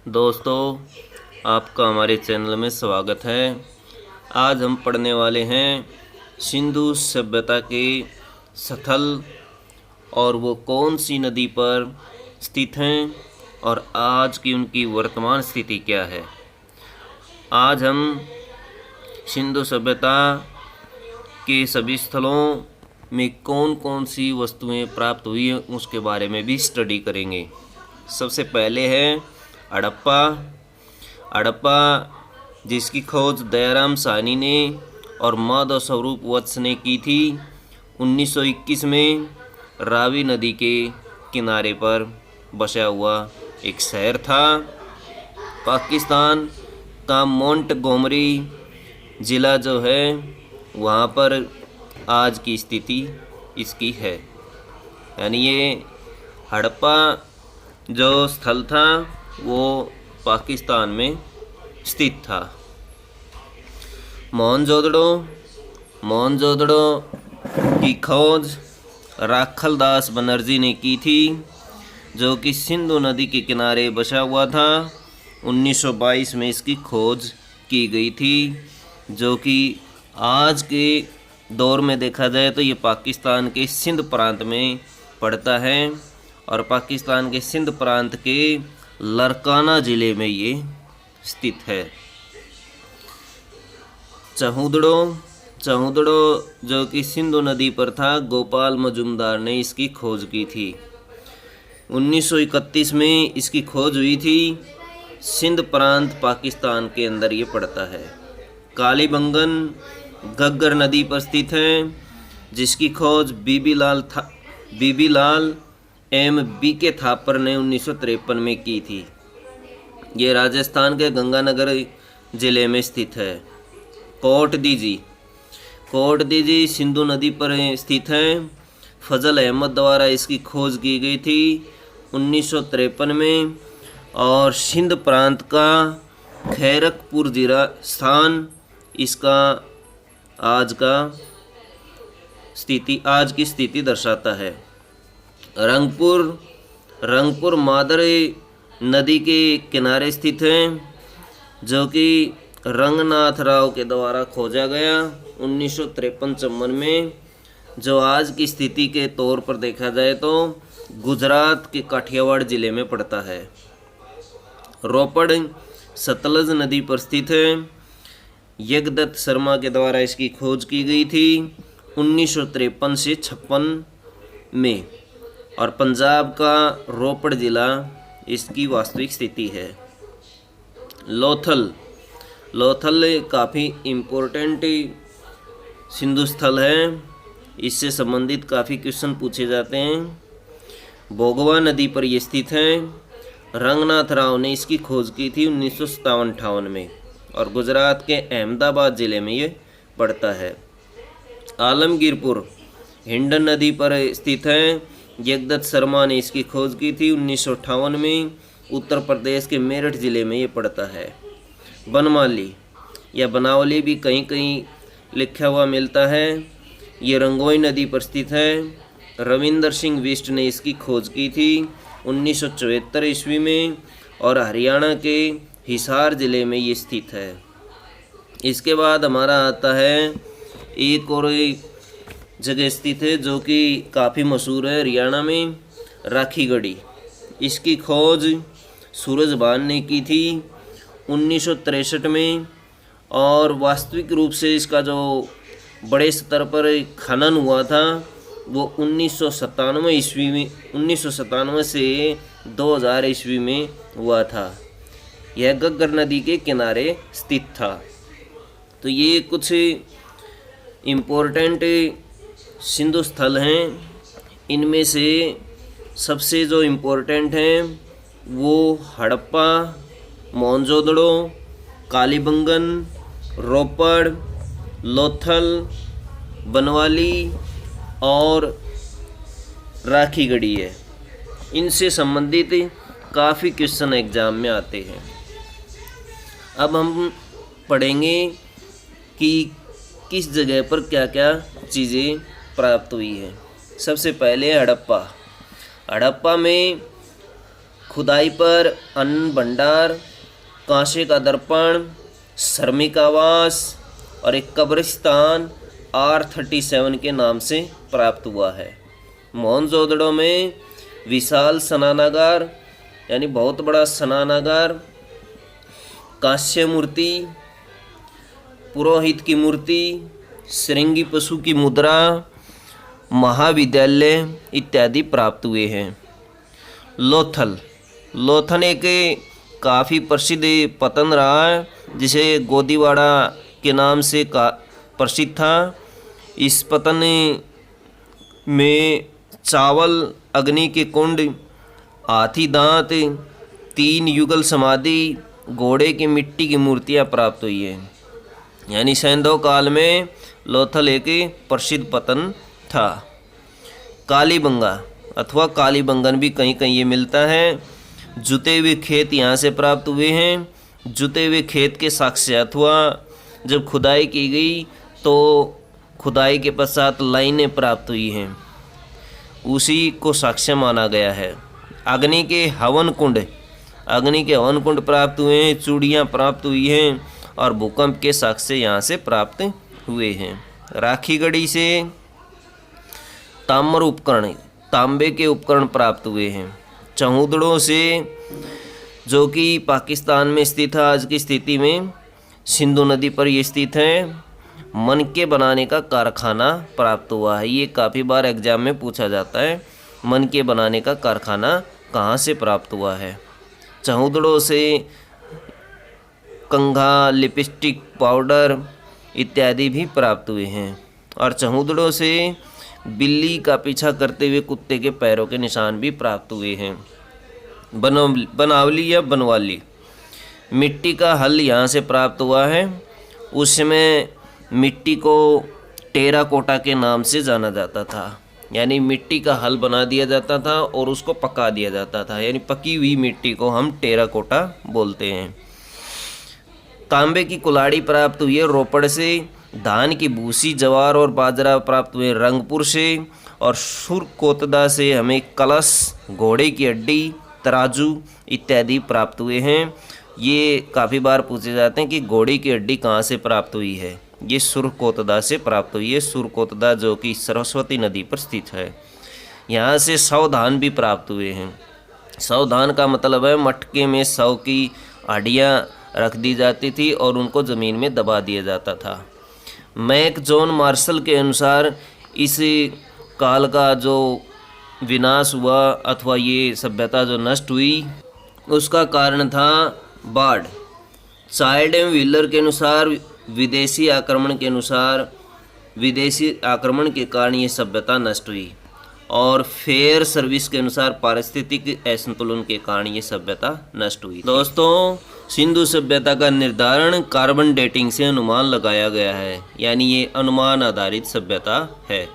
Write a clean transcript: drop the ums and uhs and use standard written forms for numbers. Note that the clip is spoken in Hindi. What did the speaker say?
दोस्तों, आपका हमारे चैनल में स्वागत है। आज हम पढ़ने वाले हैं सिंधु सभ्यता के स्थल और वो कौन सी नदी पर स्थित हैं और आज की उनकी वर्तमान स्थिति क्या है। आज हम सिंधु सभ्यता के सभी स्थलों में कौन कौन सी वस्तुएं प्राप्त हुई हैं उसके बारे में भी स्टडी करेंगे। सबसे पहले है हड़प्पा, जिसकी खोज दयाराम साहनी ने और माधव स्वरूप वत्स ने की थी। 1921 में रावी नदी के किनारे पर बसा हुआ एक शहर था। पाकिस्तान का मोंटगोमरी ज़िला जो है वहाँ पर आज की स्थिति इसकी है। यानी ये हड़प्पा जो स्थल था वो पाकिस्तान में स्थित था। मोहनजोदड़ो की खोज राखलदास बनर्जी ने की थी, जो कि सिंधु नदी के किनारे बसा हुआ था। 1922 में इसकी खोज की गई थी, जो कि आज के दौर में देखा जाए तो ये पाकिस्तान के सिंध प्रांत में पड़ता है और पाकिस्तान के सिंध प्रांत के लरकाना ज़िले में ये स्थित है। चहुदड़ो जो कि सिंधु नदी पर था, गोपाल मजुमदार ने इसकी खोज की थी। 1931 में इसकी खोज हुई थी। सिंध प्रांत पाकिस्तान के अंदर ये पड़ता है। कालीबंगन घग्गर नदी पर स्थित है, जिसकी खोज बीबी लाल एम बी के थापर ने 1953 में की थी। ये राजस्थान के गंगानगर ज़िले में स्थित है। कोट दीजी सिंधु नदी पर स्थित है। फजल अहमद द्वारा इसकी खोज की गई थी 1953 में। और सिंध प्रांत का खैरकपुर ज़िला स्थान इसका आज की स्थिति दर्शाता है। रंगपुर मादरे नदी के किनारे स्थित है, जो कि रंगनाथ राव के द्वारा खोजा गया 1953-54 में। जो आज की स्थिति के तौर पर देखा जाए तो गुजरात के काठियावाड़ ज़िले में पड़ता है। रोपड़ सतलज नदी पर स्थित है। यज्ञदत्त शर्मा के द्वारा इसकी खोज की गई थी 1953 से 56 में। और पंजाब का रोपड़ ज़िला इसकी वास्तविक स्थिति है। लोथल काफ़ी इम्पोर्टेंट सिंधु स्थल है। इससे संबंधित काफ़ी क्वेश्चन पूछे जाते हैं। भोगवा नदी पर यह स्थित है। रंगनाथ राव ने इसकी खोज की थी 1957-58 में और गुजरात के अहमदाबाद ज़िले में ये पड़ता है। आलमगीरपुर हिंडन नदी पर स्थित है। यज्ञदत्त शर्मा ने इसकी खोज की थी 1958 में। उत्तर प्रदेश के मेरठ ज़िले में ये पड़ता है। बनमाली या बनावली भी कहीं कहीं लिखा हुआ मिलता है। ये रंगोई नदी पर स्थित है। रविंदर सिंह बिष्ट ने इसकी खोज की थी 1974 ईस्वी में और हरियाणा के हिसार ज़िले में ये स्थित है। इसके बाद हमारा आता है एक और जगह स्थित है, जो कि काफ़ी मशहूर है हरियाणा में, राखीगढ़ी। इसकी खोज सूरजभान ने की थी 1963 में और वास्तविक रूप से इसका जो बड़े स्तर पर खनन हुआ था वो 1997 से 2000 ईस्वी में हुआ था। यह घग्गर नदी के किनारे स्थित था। तो ये कुछ इम्पोर्टेंट सिंधु स्थल हैं। इनमें से सबसे जो इम्पोर्टेंट हैं वो हड़प्पा, मोहनजोदड़ो, कालीबंगन, रोपड़, लोथल, बनवाली और राखीगढ़ी है। इनसे संबंधित काफ़ी क्वेश्चन एग्जाम में आते हैं। अब हम पढ़ेंगे कि किस जगह पर क्या क्या चीज़ें प्राप्त हुई है। सबसे पहले हड़प्पा में खुदाई पर अन्न भंडार, कांसे का दर्पण, श्रमिक आवास और एक कब्रिस्तान R37 के नाम से प्राप्त हुआ है। मोहनजोदड़ो में विशाल स्नानागार यानी बहुत बड़ा स्नानागार, कांस्य मूर्ति, पुरोहित की मूर्ति, श्रृंगी पशु की मुद्रा, महाविद्यालय इत्यादि प्राप्त हुए हैं। लोथल एक काफ़ी प्रसिद्ध पतन रहा है, जिसे गोदीवाड़ा के नाम से प्रसिद्ध था। इस पतन में चावल, अग्नि के कुंड, हाथी दांत, 3 युगल समाधि, घोड़े की मिट्टी की मूर्तियां प्राप्त हुई है। यानी सैंधव काल में लोथल एक प्रसिद्ध पतन था। कालीबंगा अथवा कालीबंगन भी कहीं कहीं ये मिलता है। जुते हुए खेत यहाँ से प्राप्त हुए हैं। जुते हुए खेत के साक्ष्य अथवा जब खुदाई की गई तो खुदाई के पश्चात लाइनें प्राप्त हुई हैं, उसी को साक्ष्य माना गया है। अग्नि के हवन कुंड प्राप्त हुए हैं, चूड़ियाँ प्राप्त हुई हैं और भूकंप के साक्ष्य यहाँ से प्राप्त हुए हैं। राखीगढ़ी से तांबे के उपकरण प्राप्त हुए हैं। चहुदड़ों से, जो कि पाकिस्तान में स्थित है आज की स्थिति में, सिंधु नदी पर ये स्थित है, मनके बनाने का कारखाना प्राप्त हुआ है। ये काफ़ी बार एग्जाम में पूछा जाता है, मनके बनाने का कारखाना कहाँ से प्राप्त हुआ है। चहुदड़ों से कंघा, लिपस्टिक, पाउडर इत्यादि भी प्राप्त हुए हैं। और चहुदड़ों से बिल्ली का पीछा करते हुए कुत्ते के पैरों के निशान भी प्राप्त हुए हैं। बनावली या बनवाली, मिट्टी का हल यहाँ से प्राप्त हुआ है। उस समय मिट्टी को टेराकोटा के नाम से जाना जाता था, यानी मिट्टी का हल बना दिया जाता था और उसको पका दिया जाता था, यानी पकी हुई मिट्टी को हम टेराकोटा बोलते हैं। तांबे की कुल्हाड़ी प्राप्त हुई है रोपड़ से। धान की भूसी, जवार और बाजरा प्राप्त हुए रंगपुर से। और सुरकोतदा से हमें कलश, घोड़े की हड्डी, तराजू इत्यादि प्राप्त हुए हैं। ये काफ़ी बार पूछे जाते हैं कि घोड़े की हड्डी कहाँ से प्राप्त हुई है। ये सुरकोतदा से प्राप्त हुई है। सुरकोतदा जो कि सरस्वती नदी पर स्थित है। यहाँ से 100 धान भी प्राप्त हुए हैं। 100 धान का मतलब है मटके में 100 की हड्डियाँ रख दी जाती थी और उनको ज़मीन में दबा दिया जाता था। मैक जॉन मार्शल के अनुसार इस काल का जो विनाश हुआ अथवा ये सभ्यता जो नष्ट हुई, उसका कारण था बाढ़। चाइल्ड एवं व्हीलर के अनुसार विदेशी आक्रमण के कारण ये सभ्यता नष्ट हुई। और फेयर सर्विस के अनुसार पारिस्थितिक असंतुलन के कारण ये सभ्यता नष्ट हुई। दोस्तों, सिंधु सभ्यता का निर्धारण कार्बन डेटिंग से अनुमान लगाया गया है, यानी ये अनुमान आधारित सभ्यता है।